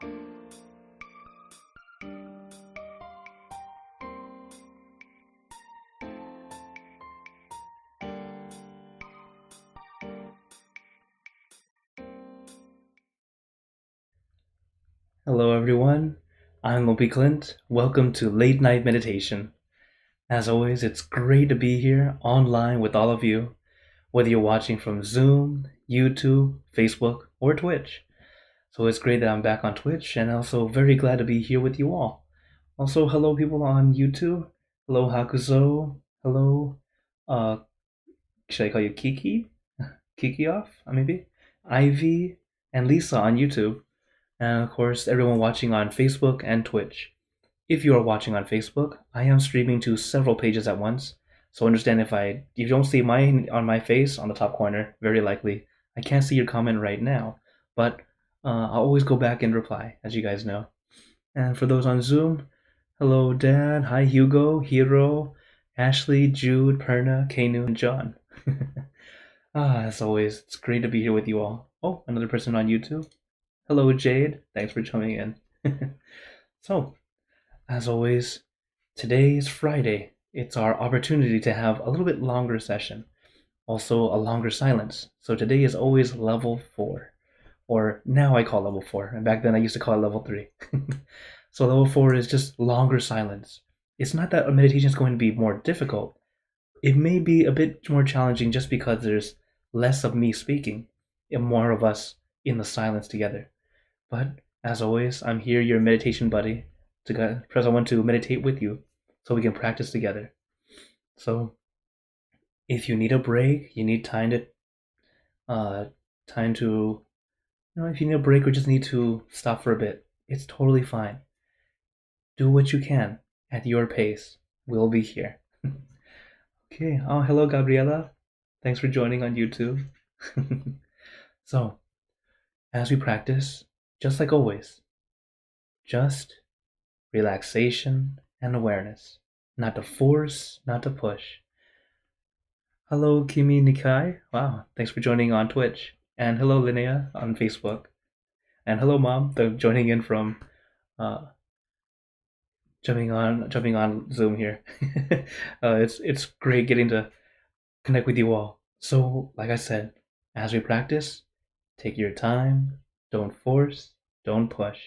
Hello everyone, I'm Lopi Clint. Welcome to Late Night Meditation. As always, it's great to be here online with all of you, whether you're watching from Zoom, YouTube, Facebook, or Twitch. So it's great that I'm back on Twitch and also very glad to be here with you all. Also, hello people on YouTube. Hello Hakuzo. Hello, uh, should I call you Kiki? Kiki off, maybe? Ivy and Lisa on YouTube. And of course, everyone watching on Facebook and Twitch. If you are watching on Facebook, I am streaming to several pages at once, so understand if you don't see mine on my face on the top corner, very likely I can't see your comment right now, but I'll always go back and reply, as you guys know. And for those on Zoom, hello Dad, hi Hugo, Hiro, Ashley, Jude, Perna, Kanu, and John. As always, it's great to be here with you all. Oh, another person on YouTube. Hello Jade, thanks for coming in. So, as always, today is Friday. It's our opportunity to have a little bit longer session. Also, a longer silence. So today is always level 4. Or now I call level 4. And back then I used to call it level 3. So level 4 is just longer silence. It's not that a meditation is going to be more difficult. It may be a bit more challenging just because there's less of me speaking and more of us in the silence together. But as always, I'm here, your meditation buddy, because I want to meditate with you so we can practice together. So if you need a break, you need time to, if you need a break or just need to stop for a bit, it's totally fine. Do what you can at your pace. We'll be here. Okay. Oh, hello, Gabriela. Thanks for joining on YouTube. So, as we practice, just like always, just relaxation and awareness. Not to force, not to push. Hello, Kimi Nikai. Wow, thanks for joining on Twitch. And hello, Linnea on Facebook. And hello, Mom. They're joining in from jumping on Zoom here. It's great getting to connect with you all. So, like I said, as we practice, take your time. Don't force. Don't push.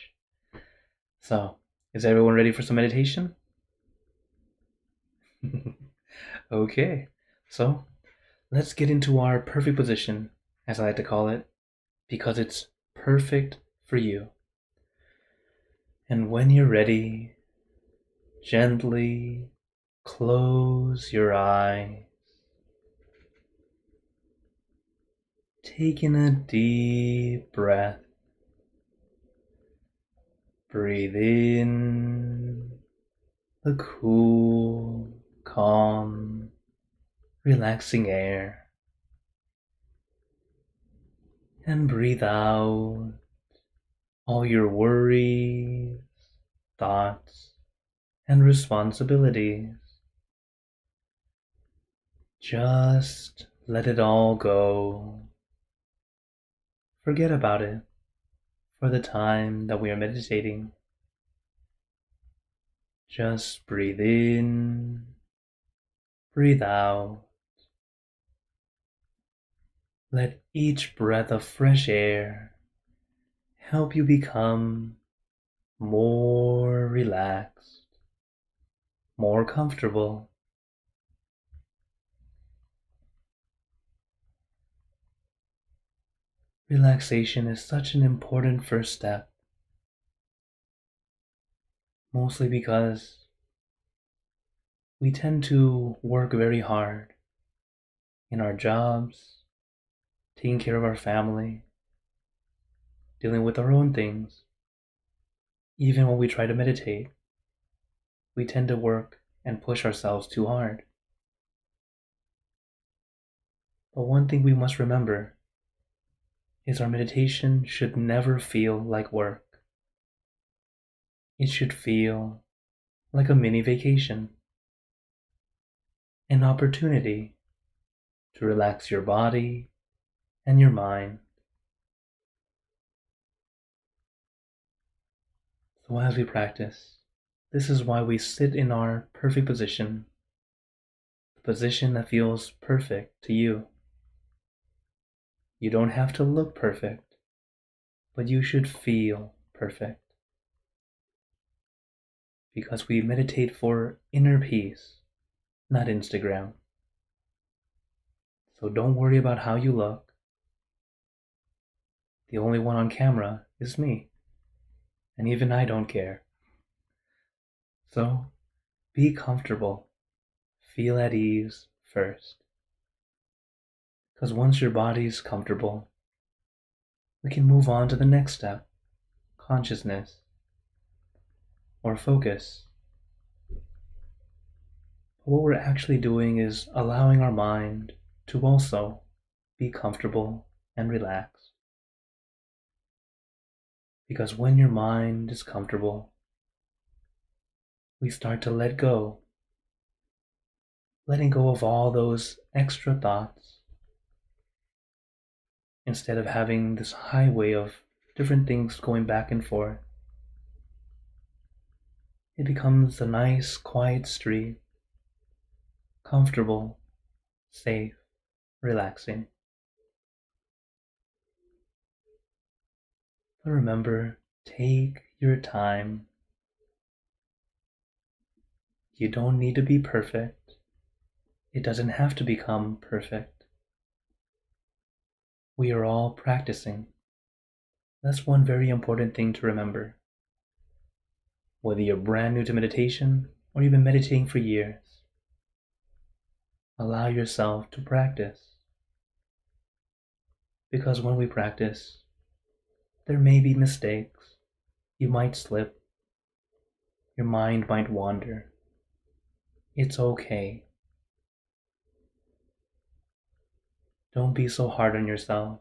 So, is everyone ready for some meditation? Okay, so let's get into our perfect position, as I like to call it, because it's perfect for you. And when you're ready, gently close your eyes. Take in a deep breath. Breathe in the cool, calm, relaxing air. And breathe out all your worries, thoughts, and responsibilities. Just let it all go. Forget about it for the time that we are meditating. Just breathe in, breathe out. Let each breath of fresh air help you become more relaxed, more comfortable. Relaxation is such an important first step, mostly because we tend to work very hard in our jobs, taking care of our family, dealing with our own things. Even when we try to meditate, we tend to work and push ourselves too hard. But one thing we must remember is our meditation should never feel like work. It should feel like a mini vacation, an opportunity to relax your body and your mind. So as we practice, this is why we sit in our perfect position, the position that feels perfect to you. You don't have to look perfect, but you should feel perfect. Because we meditate for inner peace, not Instagram. So don't worry about how you look. The only one on camera is me, and even I don't care. So be comfortable, feel at ease first. Because once your body's comfortable, we can move on to the next step, consciousness or focus. But what we're actually doing is allowing our mind to also be comfortable and relaxed. Because when your mind is comfortable, we start to let go, letting go of all those extra thoughts. Instead of having this highway of different things going back and forth, it becomes a nice, quiet street, comfortable, safe, relaxing. But remember, take your time. You don't need to be perfect. It doesn't have to become perfect. We are all practicing. That's one very important thing to remember. Whether you're brand new to meditation or you've been meditating for years, allow yourself to practice. Because when we practice, there may be mistakes. You might slip. Your mind might wander. It's okay. Don't be so hard on yourself.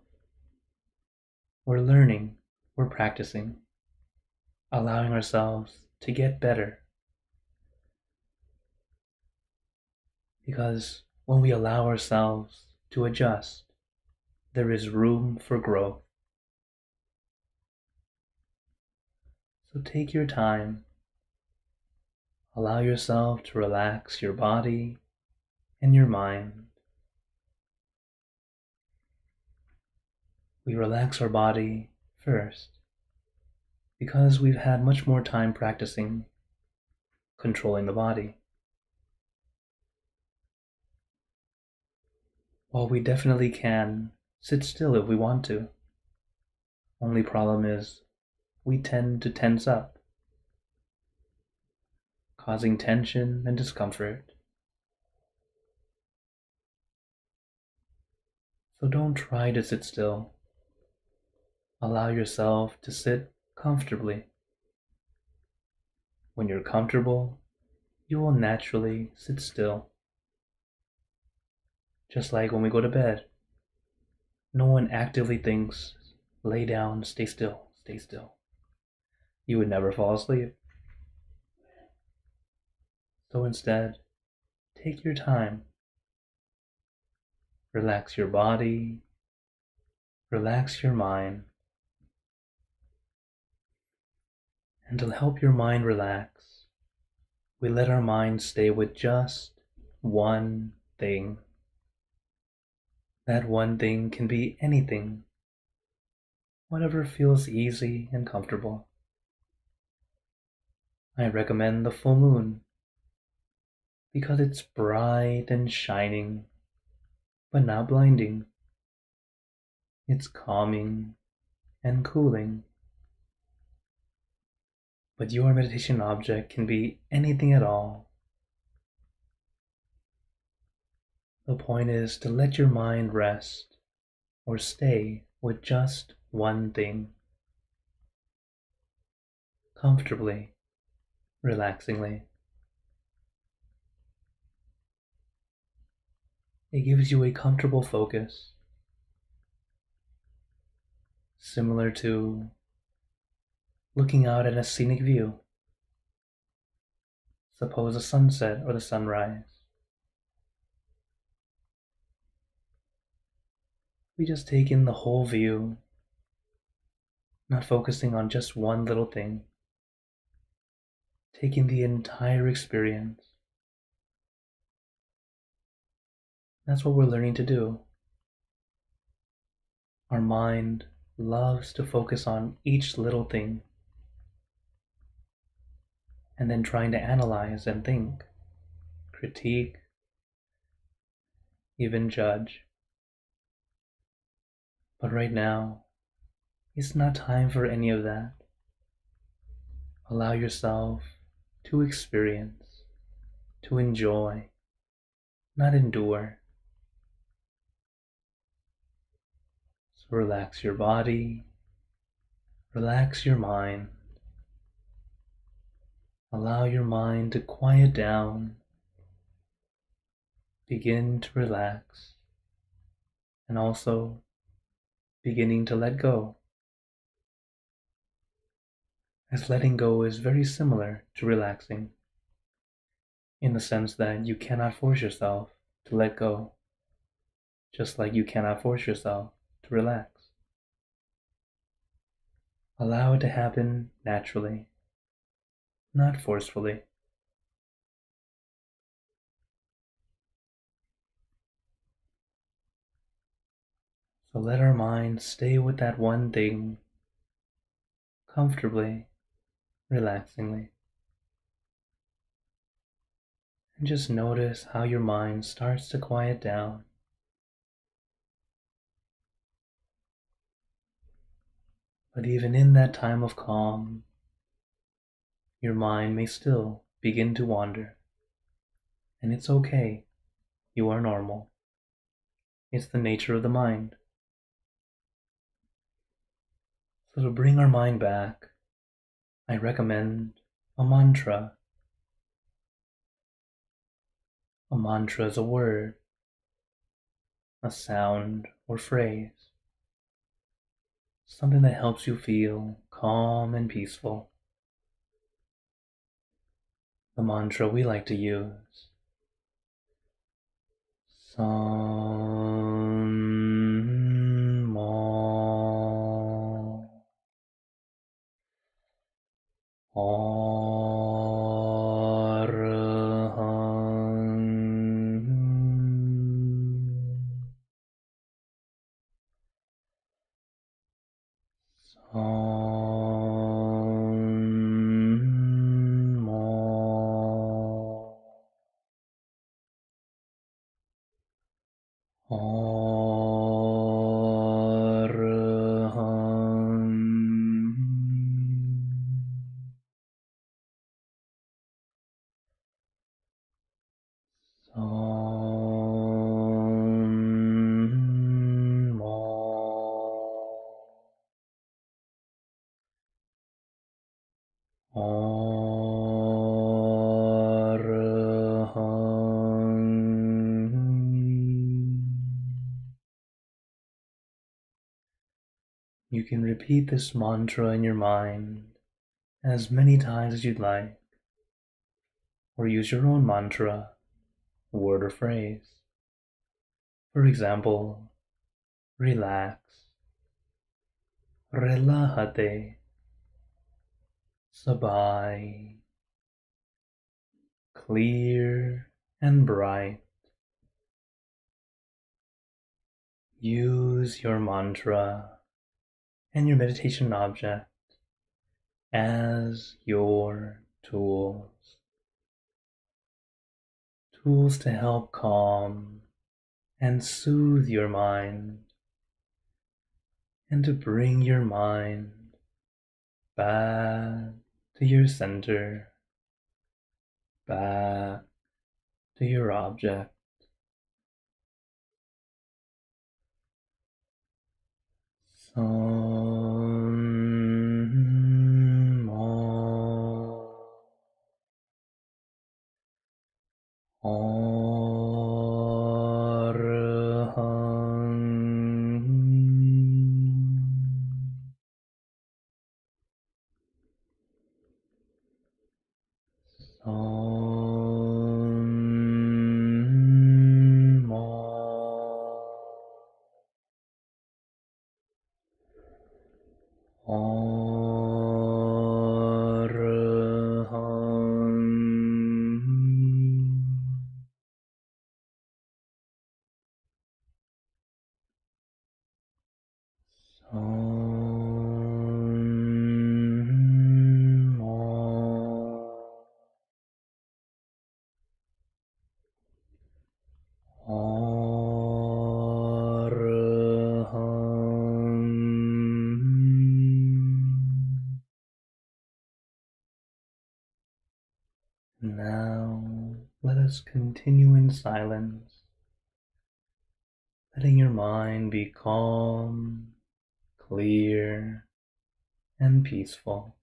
We're learning, we're practicing, allowing ourselves to get better. Because when we allow ourselves to adjust, there is room for growth. So take your time. Allow yourself to relax your body and your mind. We relax our body first because we've had much more time practicing controlling the body. While we definitely can sit still if we want to, only problem is we tend to tense up, causing tension and discomfort. So don't try to sit still. Allow yourself to sit comfortably. When you're comfortable, you will naturally sit still. Just like when we go to bed, no one actively thinks, lay down, stay still, stay still. You would never fall asleep. So instead, take your time. Relax your body, relax your mind. And to help your mind relax, we let our mind stay with just one thing. That one thing can be anything, whatever feels easy and comfortable. I recommend the full moon because it's bright and shining, but not blinding. It's calming and cooling. But your meditation object can be anything at all. The point is to let your mind rest or stay with just one thing. Comfortably, relaxingly. It gives you a comfortable focus, similar to looking out at a scenic view. Suppose a sunset or the sunrise. We just take in the whole view, not focusing on just one little thing. taking the entire experience. That's what we're learning to do. Our mind loves to focus on each little thing and then trying to analyze and think, critique, even judge. But right now, it's not time for any of that. Allow yourself to experience, to enjoy, not endure. So relax your body, relax your mind. Allow your mind to quiet down. Begin to relax, and also beginning to let go. As letting go is very similar to relaxing, in the sense that you cannot force yourself to let go, just like you cannot force yourself to relax. Allow it to happen naturally, not forcefully. So let our mind stay with that one thing, comfortably, relaxingly. And just notice how your mind starts to quiet down. But even in that time of calm, your mind may still begin to wander. And it's okay. You are normal. It's the nature of the mind. So to bring our mind back, I recommend a mantra. A mantra is a word, a sound or phrase, something that helps you feel calm and peaceful. The mantra we like to use: Sam Ma Arahant Sam Ma You can repeat this mantra in your mind as many times as you'd like, or use your own mantra, word or phrase. For example, relax, relájate, sabay, clear and bright. Use your mantra and your meditation object as your tools. Tools to help calm and soothe your mind, and to bring your mind back to your center, back to your object. Sam Ma Arahant Sam Ma Arahant Now, let us continue in silence, letting your mind be calm, clear, and peaceful.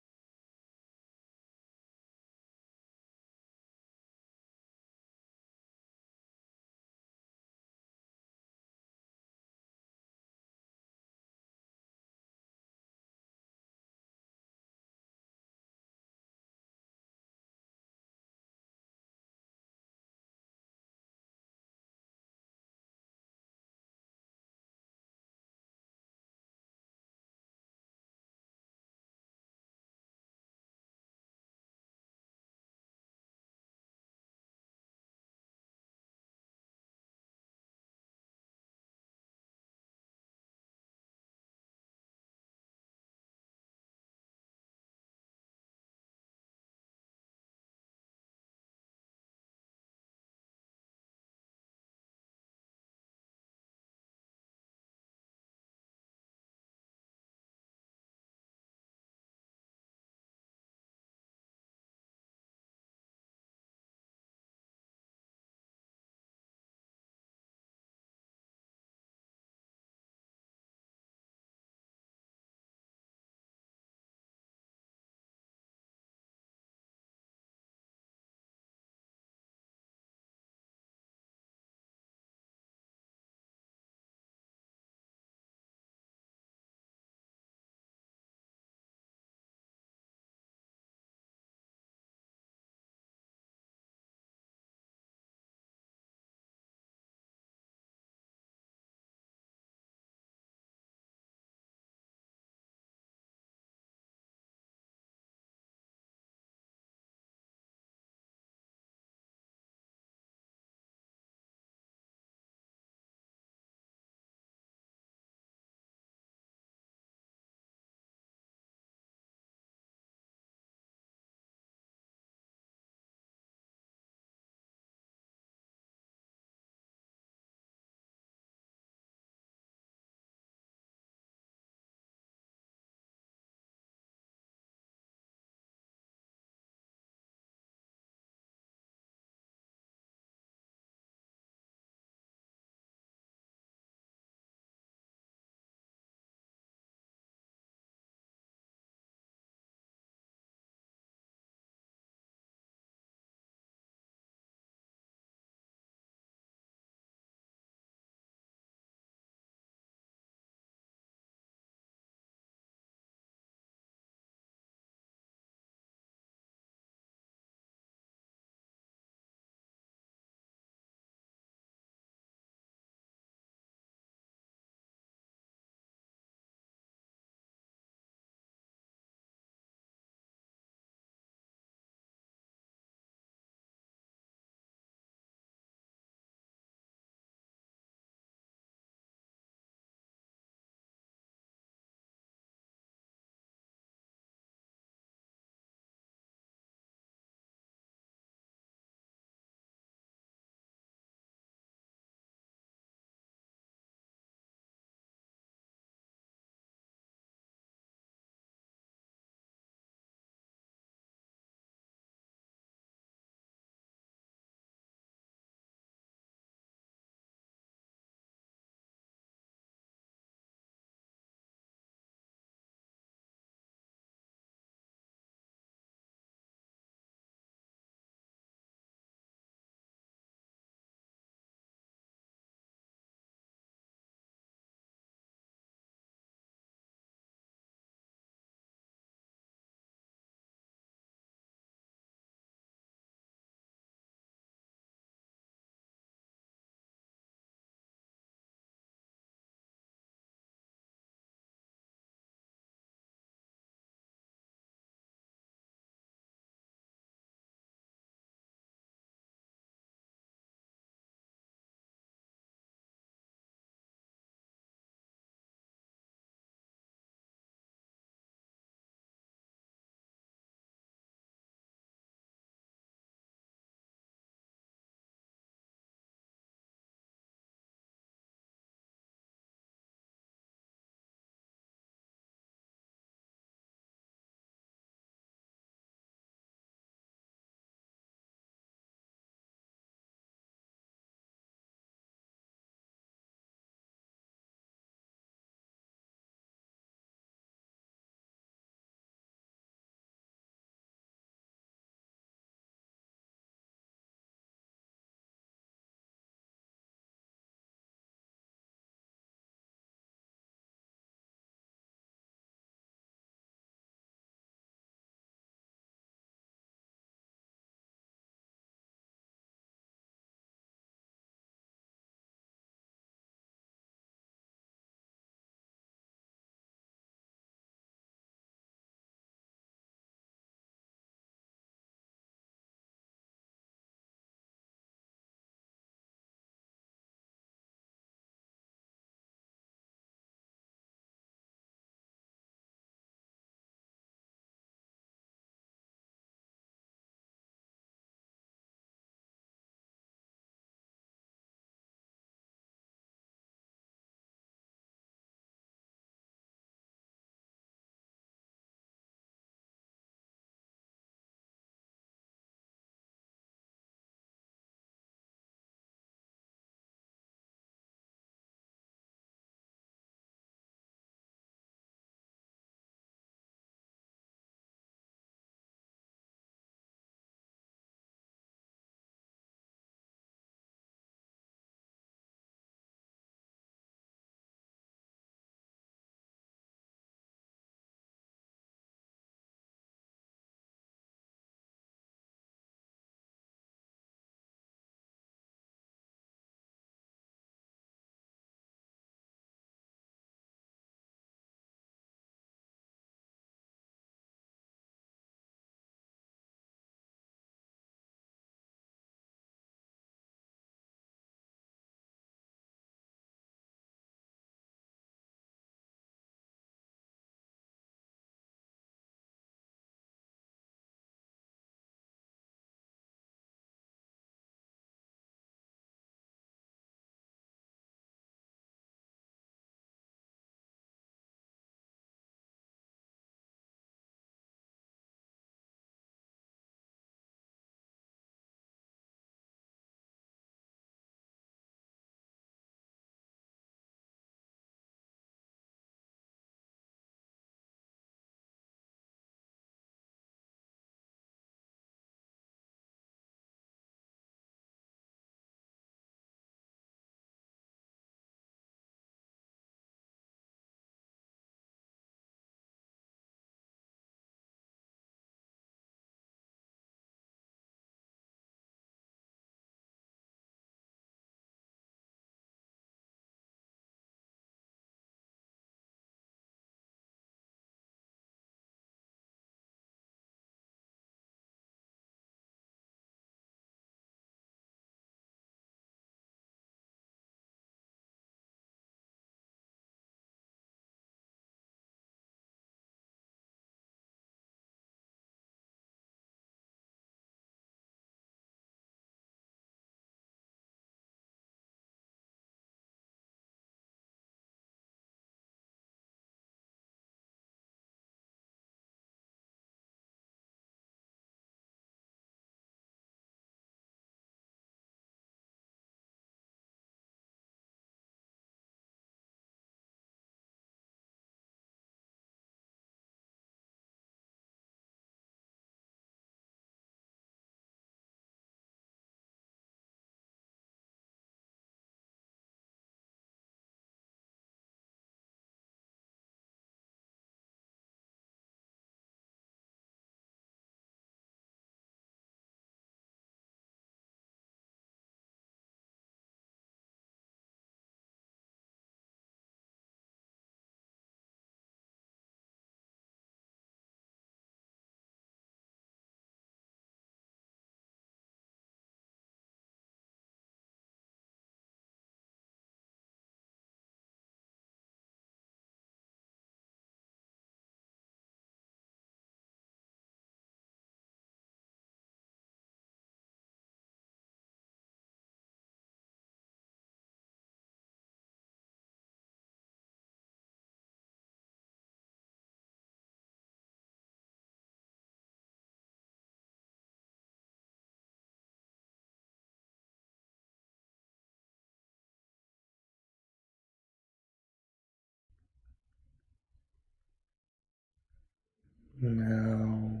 Now,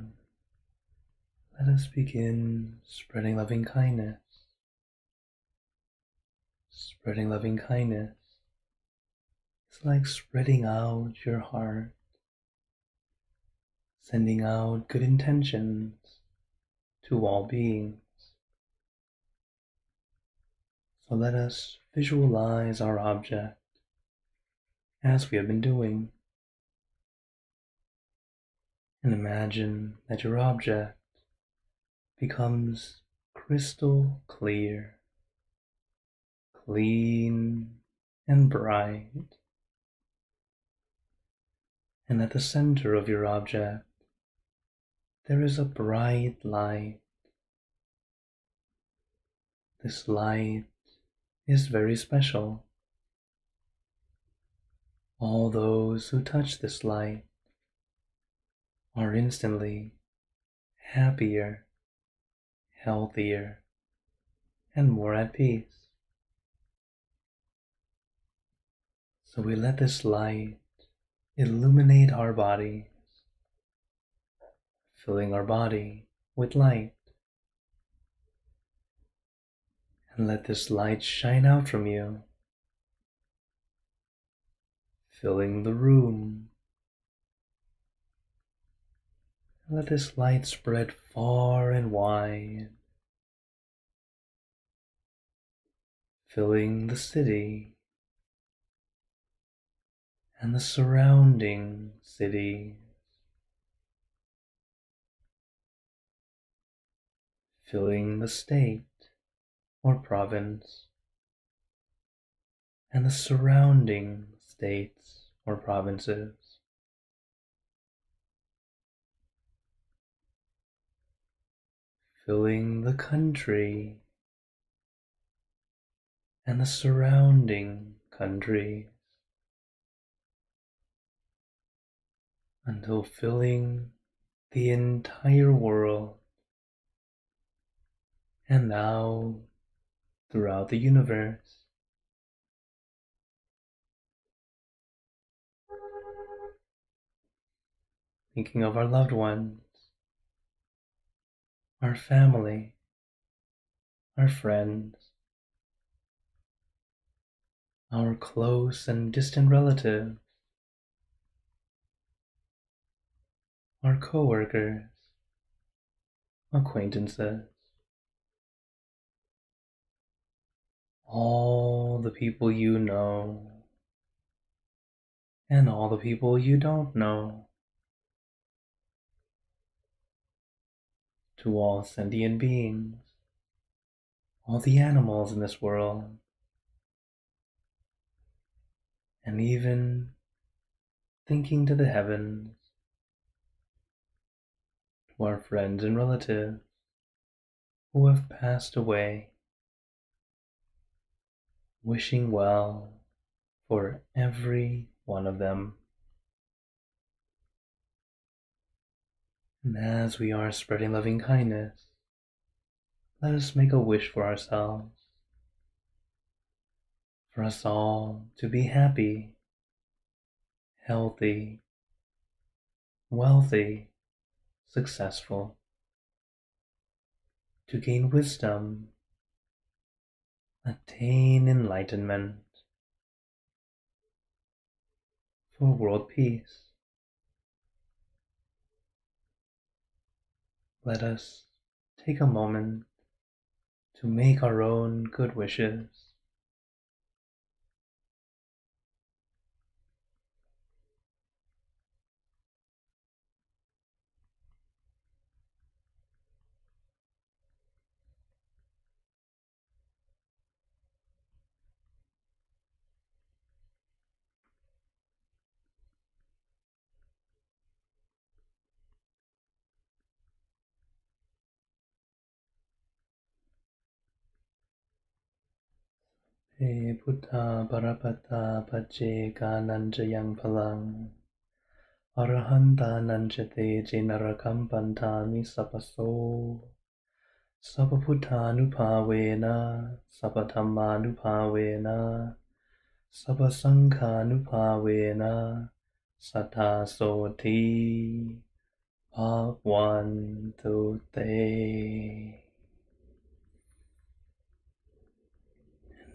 let us begin spreading loving kindness. Spreading loving kindness is like spreading out your heart, sending out good intentions to all beings. So let us visualize our object as we have been doing, and imagine that your object becomes crystal clear, clean and bright, and at the center of your object there is a bright light. This light is very special. All those who touch this light are instantly happier, healthier, and more at peace. So we let this light illuminate our bodies, filling our body with light. And let this light shine out from you, filling the room. And let this light spread far and wide, filling the city and the surrounding cities, filling the state or province and the surrounding states or provinces, filling the country and the surrounding countries, until filling the entire world, and now throughout the universe. Thinking of our loved ones, our family, our friends, our close and distant relatives, our co-workers, acquaintances, all the people you know, and all the people you don't know, to all sentient beings, all the animals in this world, and even thinking to the heavens, to our friends and relatives who have passed away, wishing well for every one of them. And as we are spreading loving kindness, let us make a wish for ourselves, for us all to be happy, healthy, wealthy, successful, to gain wisdom, attain enlightenment, for world peace. Let us take a moment to make our own good wishes. He Buddha Parapata Pajeka Nanjayang Palang Arahanta Nanjate Jinarakampantani Sapaso Sabaputtanupavena Sapatammanupavena Sapasankhanupavena Satasoti. Up, 1, 2, 3.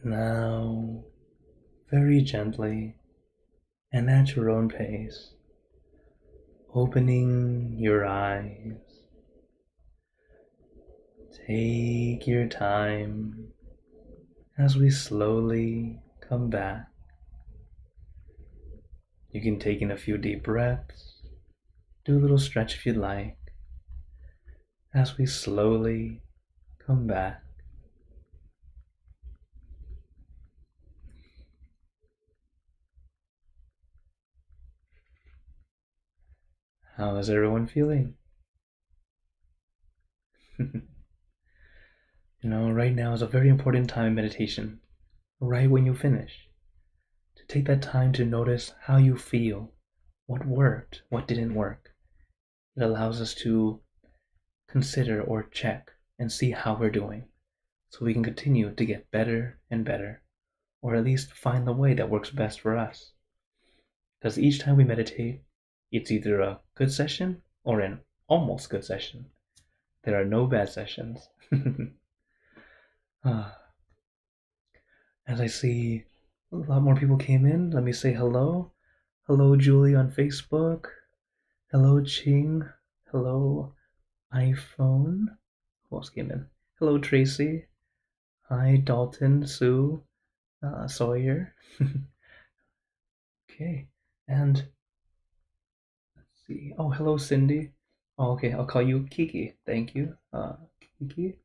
Now, very gently and at your own pace, opening your eyes. Take your time as we slowly come back. You can take in a few deep breaths, do a little stretch if you'd like, as we slowly come back. How is everyone feeling? Right now is a very important time in meditation. Right when you finish, to take that time to notice how you feel, what worked, what didn't work. It allows us to consider or check and see how we're doing, so we can continue to get better and better, or at least find the way that works best for us. Because each time we meditate, it's either a good session or an almost good session. There are no bad sessions. As I see a lot more people came in, let me say hello. Hello, Julie on Facebook. Hello, Ching. Hello, iPhone. Who else came in? Hello, Tracy. Hi, Dalton, Sue, Sawyer. Okay, and let's see. Oh, hello, Cindy. Oh, okay, I'll call you Kiki. Thank you, Kiki.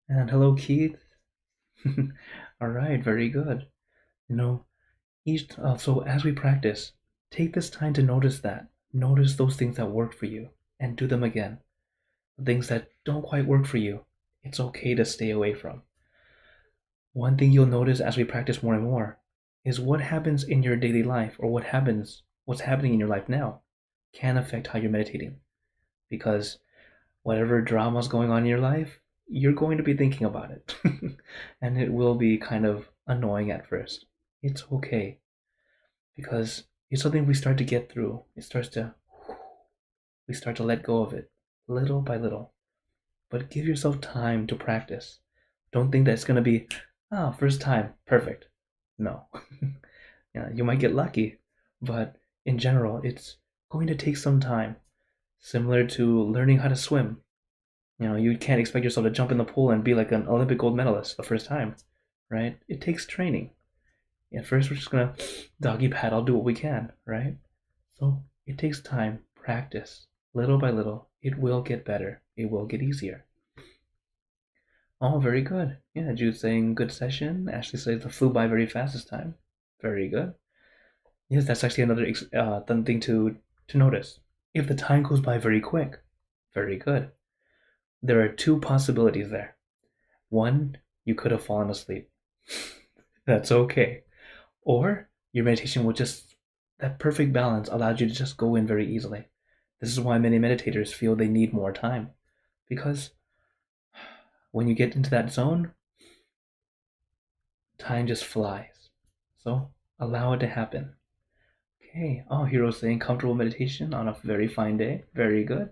And hello, Keith. All right, very good. So as we practice, take this time to notice those things that work for you, and do them again. The things that don't quite work for you, it's okay to stay away from. One thing you'll notice as we practice more and more is what happens in your daily life, or what's happening in your life now, can affect how you're meditating. Because whatever drama's going on in your life, you're going to be thinking about it. And it will be kind of annoying at first. It's okay, because it's something we start to get through. We start to let go of it, little by little. But give yourself time to practice. Don't think that it's going to be, first time, perfect. No. Yeah, you might get lucky, but in general, it's going to take some time. Similar to learning how to swim. You can't expect yourself to jump in the pool and be like an Olympic gold medalist the first time, right? It takes training. At first, we're just gonna doggy paddle, do what we can, right? So it takes time, practice, little by little. It will get better. It will get easier. Oh, very good. Yeah, Jude saying good session. Ashley says the flew by very fast this time. Very good. Yes, that's actually another thing to notice. If the time goes by very quick, very good. There are two possibilities there. One, you could have fallen asleep. That's okay. Or your meditation will just, that perfect balance allowed you to just go in very easily. This is why many meditators feel they need more time. Because when you get into that zone, time just flies. So allow it to happen. Okay. Oh, Hero's saying comfortable meditation on a very fine day. Very good.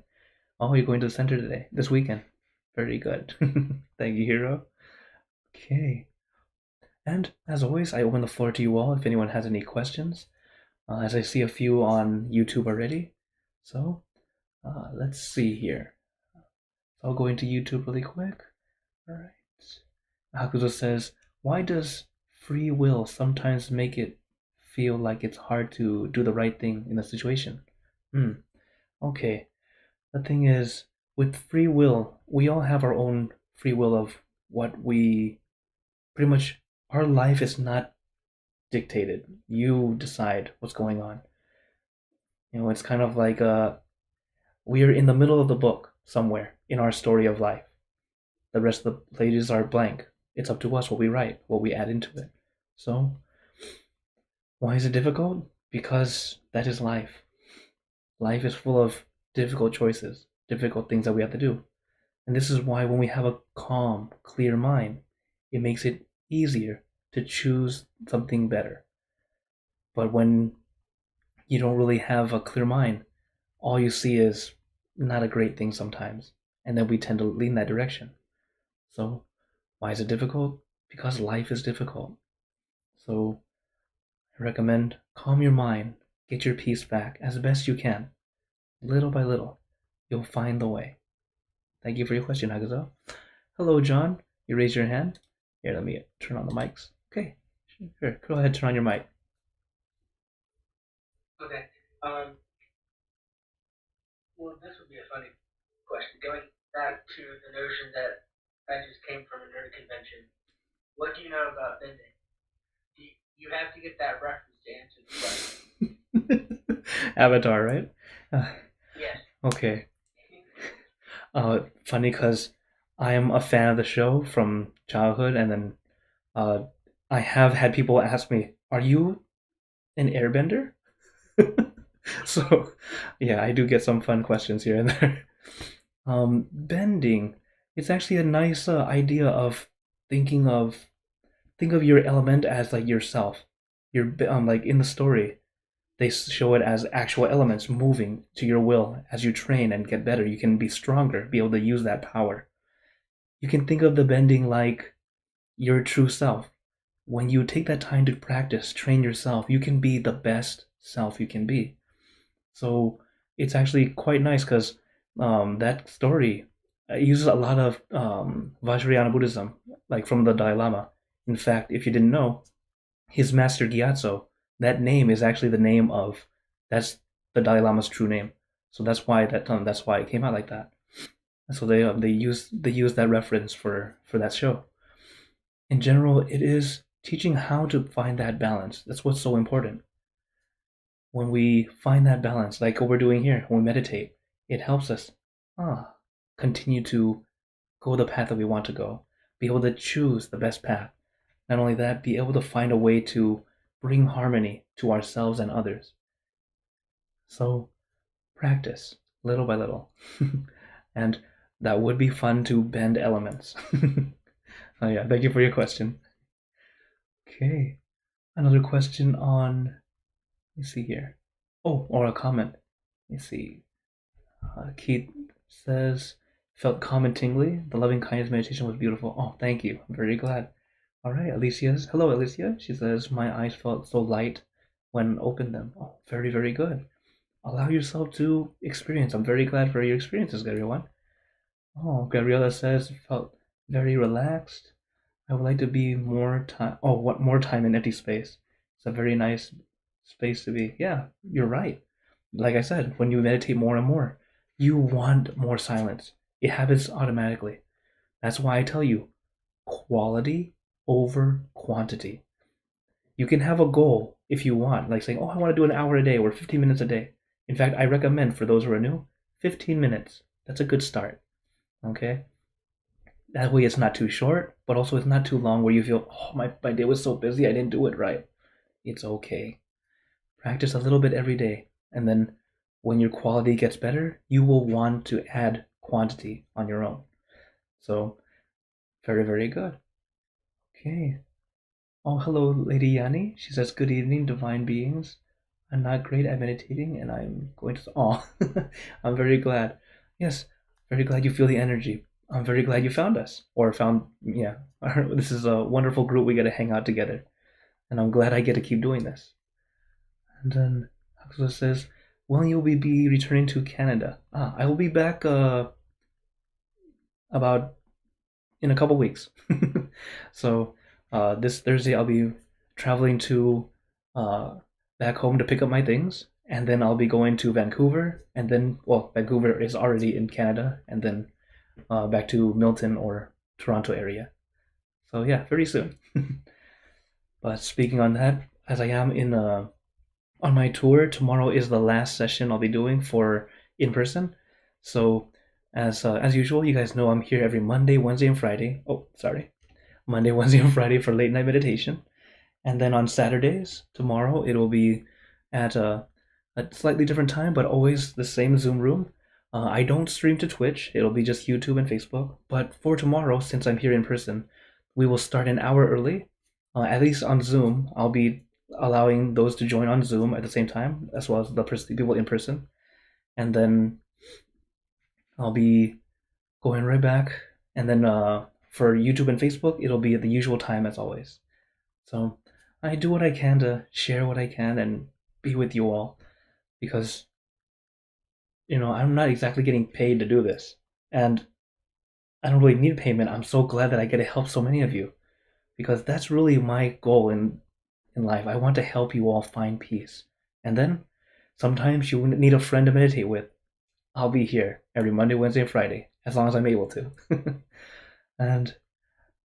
Oh, you're going to the center today, this weekend. Very good. Thank you, Hero. Okay. And as always, I open the floor to you all if anyone has any questions, as I see a few on YouTube already. So let's see here. I'll go into YouTube really quick. All right. Hakuzo says, why does free will sometimes make it feel like it's hard to do the right thing in a situation? Okay. The thing is, with free will, we all have our own free will of what we pretty much, our life is not dictated. You decide what's going on. It's kind of like we are in the middle of the book somewhere in our story of life. The rest of the pages are blank. It's up to us what we write, what we add into it. So, why is it difficult? Because that is life. Life is full of difficult choices, difficult things that we have to do. And this is why when we have a calm, clear mind, it makes it easier to choose something better. But when you don't really have a clear mind, all you see is not a great thing sometimes, and then we tend to lean that direction. So, why is it difficult? Because life is difficult. So, I recommend calm your mind, get your peace back as best you can. Little by little, you'll find the way. Thank you for your question, Hagazo. Hello, John. You raised your hand. Here, let me turn on the mics. Okay, sure. Go ahead, turn on your mic. Okay. Well, this would be a funny question. Going back to the notion that I just came from a nerd convention, what do you know about bending? You have to get that reference to answer the question. Avatar, right? Yes. Okay. Funny because I am a fan of the show from childhood, and then I have had people ask me, "Are you an airbender?" So, yeah, I do get some fun questions here and there. Bending. It's actually a nice idea of thinking of think of your element as like yourself. Your like in the story, they show it as actual elements moving to your will as you train and get better. You can be stronger, be able to use that power. You can think of the bending like your true self. When you take that time to practice, train yourself, you can be the best self you can be. So it's actually quite nice because that story uses a lot of Vajrayana Buddhism, like from the Dalai Lama. In fact, if you didn't know, his master Gyatso, that name is actually the name of that's the Dalai Lama's true name. So that's why it came out like that. So they use that reference for that show. In general, it is teaching how to find that balance. That's what's so important. When we find that balance, like what we're doing here, when we meditate, it helps us continue to go the path that we want to go, be able to choose the best path. Not only that, be able to find a way to bring harmony to ourselves and others. So practice little by little. And that would be fun to bend elements. Oh yeah, thank you for your question. Okay, another question on, let me see here. Oh, or a comment. Let me see. Keith says, felt calm and tingly. The loving kindness meditation was beautiful. Oh, thank you. I'm very glad. All right, Alicia's. Hello, Alicia. She says, my eyes felt so light when opened them. Oh, very, very good. Allow yourself to experience. I'm very glad for your experiences, everyone. Oh, Gabriela says, felt very relaxed. I would like to be more time. Oh, what more time in empty space? It's a very nice space to be. Yeah, you're right. Like I said, when you meditate more and more, you want more silence. It happens automatically. That's why I tell you, quality over quantity. You can have a goal if you want, like saying, "Oh, I want to do an hour a day or 15 minutes a day." In fact, I recommend for those who are new, 15 minutes. That's a good start. Okay? That way it's not too short, but also it's not too long where you feel, oh, my day was so busy, I didn't do it right. It's okay. Practice a little bit every day, and then when your quality gets better, you will want to add quantity on your own. So, very, very good. Okay. Oh, hello, Lady Yanni. She says, good evening, divine beings. I'm not great at meditating, and I'm going to. Oh, I'm very glad. Yes, very glad you feel the energy. I'm very glad you found us, or found, yeah. This is a wonderful group. We get to hang out together, and I'm glad I get to keep doing this. And then Huxley says, when will we be returning to Canada? I will be back about in a couple weeks. So this Thursday I'll be traveling to uh, back home to pick up my things, and then I'll be going to Vancouver, and then well, Vancouver is already in Canada, and then back to Milton or Toronto area. So yeah, very soon. But speaking on that, as I am in on my tour, tomorrow is the last session I'll be doing for in person. So as usual, you guys know I'm here every Monday, Wednesday, and Friday. Oh, sorry, Monday, Wednesday, and Friday for late night meditation. And then on Saturdays, tomorrow, it will be at a slightly different time, but always the same Zoom room. I don't stream to Twitch, it'll be just YouTube and Facebook. But for tomorrow, since I'm here in person, we will start an hour early. At least on Zoom, I'll be allowing those to join on Zoom at the same time, as well as the people in person. and then I'll be going right back. And then for YouTube and Facebook, it'll be at the usual time as always. So I do what I can to share what I can and be with you all, because I'm not exactly getting paid to do this, and I don't really need payment. I'm so glad that I get to help so many of you, because that's really my goal in life. I want to help you all find peace. And then sometimes you need a friend to meditate with. I'll be here every Monday, Wednesday, and Friday, as long as I'm able to. And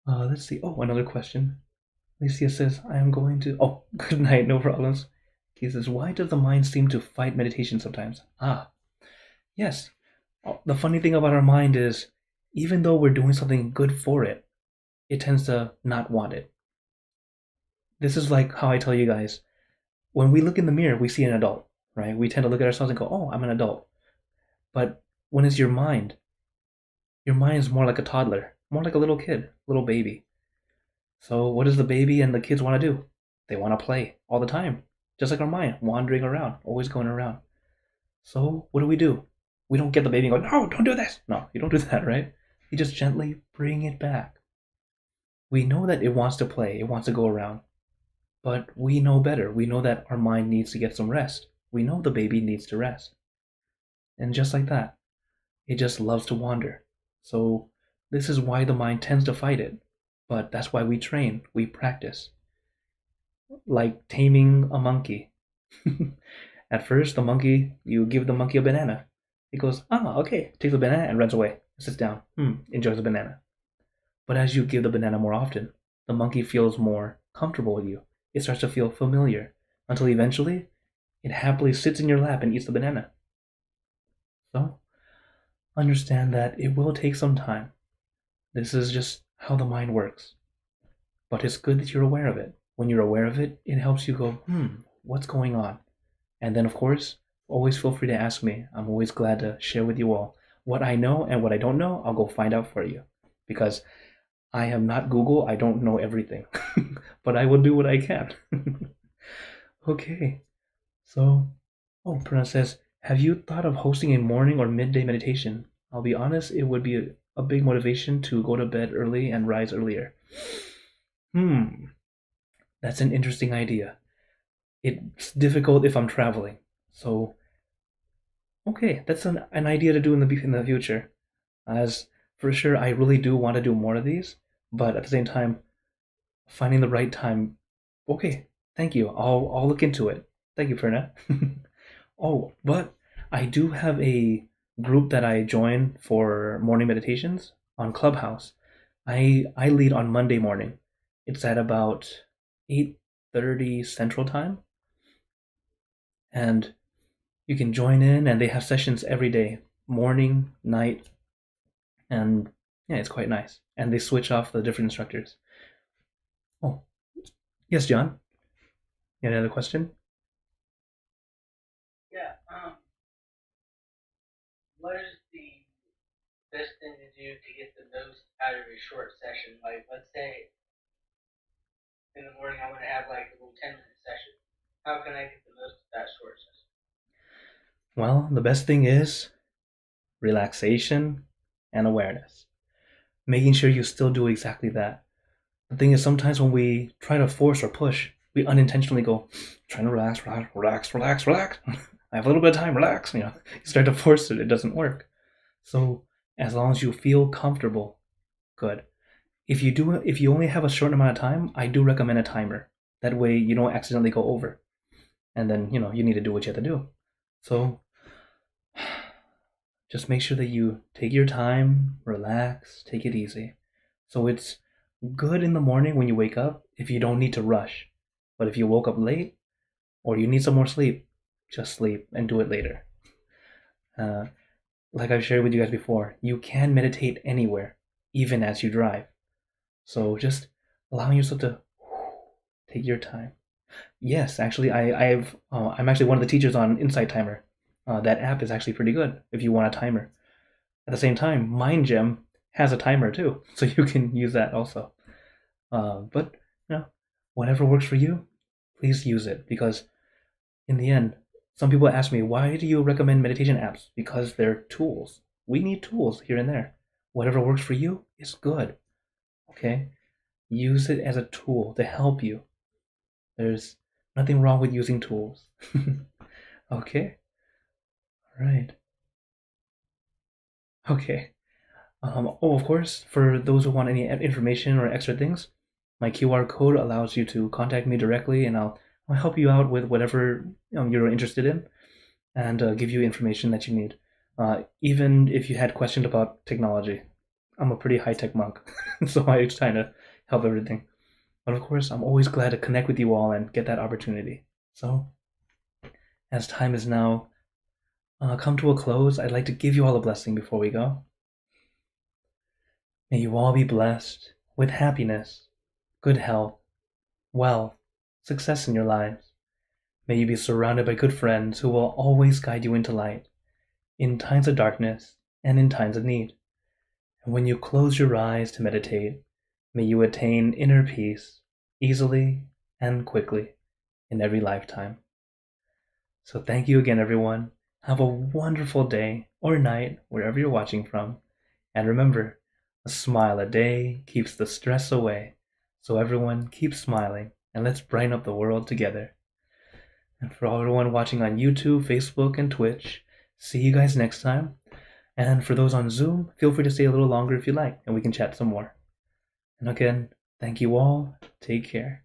let's see. Oh, another question. Alicia says, I am going to. Oh, good night, no problems. He says, why does the mind seem to fight meditation sometimes? Yes. The funny thing about our mind is, even though we're doing something good for it, it tends to not want it. This is like how I tell you guys, when we look in the mirror, we see an adult, right? We tend to look at ourselves and go, oh, I'm an adult. But when it's your mind is more like a toddler, more like a little kid, little baby. So what does the baby and the kids want to do? They want to play all the time, just like our mind, wandering around, always going around. So what do? We don't get the baby and go, no, don't do this. No, you don't do that, right? You just gently bring it back. We know that it wants to play, it wants to go around. But we know better. We know that our mind needs to get some rest. We know the baby needs to rest. And just like that, it just loves to wander. So this is why the mind tends to fight it. But that's why we train, we practice. Like taming a monkey. At first, you give the monkey a banana. It goes, okay, takes the banana and runs away. Sits down, enjoys the banana. But as you give the banana more often, the monkey feels more comfortable with you. It starts to feel familiar, until eventually, it happily sits in your lap and eats the banana. So, understand that it will take some time. This is just how the mind works. But it's good that you're aware of it. When you're aware of it, it helps you go, what's going on? And then, of course, always feel free to ask me. I'm always glad to share with you all what I know, and what I don't know, I'll go find out for you. Because I am not Google, I don't know everything. But I will do what I can. Okay. So, Prana says, have you thought of hosting a morning or midday meditation? I'll be honest, it would be a big motivation to go to bed early and rise earlier. That's an interesting idea. It's difficult if I'm traveling. So, okay, that's an idea to do in the future. As for sure, I really do want to do more of these, but at the same time, finding the right time. Okay, thank you. I'll look into it. Thank you, Perna. Oh, but I do have a group that I join for morning meditations on Clubhouse. I lead on Monday morning. It's at about 8:30 Central Time, and you can join in, and they have sessions every day, morning, night, and yeah, it's quite nice. And they switch off the different instructors. Oh, yes, John. You have another question? Yeah. What is the best thing to do to get the most out of a short session? Like, let's say in the morning I want to have like a little 10-minute session. How can I get the most of that short session? Well, the best thing is relaxation and awareness. Making sure you still do exactly that. The thing is, sometimes when we try to force or push, we unintentionally go, trying to relax. I have a little bit of time, relax. You start to force it, it doesn't work. So as long as you feel comfortable, good. If you only have a short amount of time, I do recommend a timer. That way you don't accidentally go over. And then, you need to do what you have to do. So just make sure that you take your time, relax, take it easy. So it's good in the morning when you wake up if you don't need to rush. But if you woke up late or you need some more sleep, just sleep and do it later. Like I've shared with you guys before, you can meditate anywhere, even as you drive. So just allowing yourself to take your time. Yes, actually, I'm actually one of the teachers on Insight Timer. That app is actually pretty good if you want a timer. At the same time, MindGem has a timer too, so you can use that also. But whatever works for you, please use it, because in the end, Some people ask me, why do you recommend meditation apps? Because they're tools. We need tools here and there. Whatever works for you is good. Okay? Use it as a tool to help you. There's nothing wrong with using tools. Okay? All right. Okay. Of course, for those who want any information or extra things, my QR code allows you to contact me directly, and I'll help you out with whatever you're interested in, and give you information that you need. Even if you had questions about technology, I'm a pretty high-tech monk, so I try to help everything. But of course, I'm always glad to connect with you all and get that opportunity. So, as time is now come to a close, I'd like to give you all a blessing before we go. May you all be blessed with happiness, good health, wealth, success in your lives. May you be surrounded by good friends who will always guide you into light, in times of darkness and in times of need. And when you close your eyes to meditate, may you attain inner peace easily and quickly in every lifetime. So thank you again, everyone. Have a wonderful day or night, wherever you're watching from. And remember, a smile a day keeps the stress away. So everyone, keep smiling, and let's brighten up the world together. And for everyone watching on YouTube, Facebook, and Twitch, see you guys next time. And for those on Zoom, feel free to stay a little longer if you like, and we can chat some more. And again, thank you all. Take care.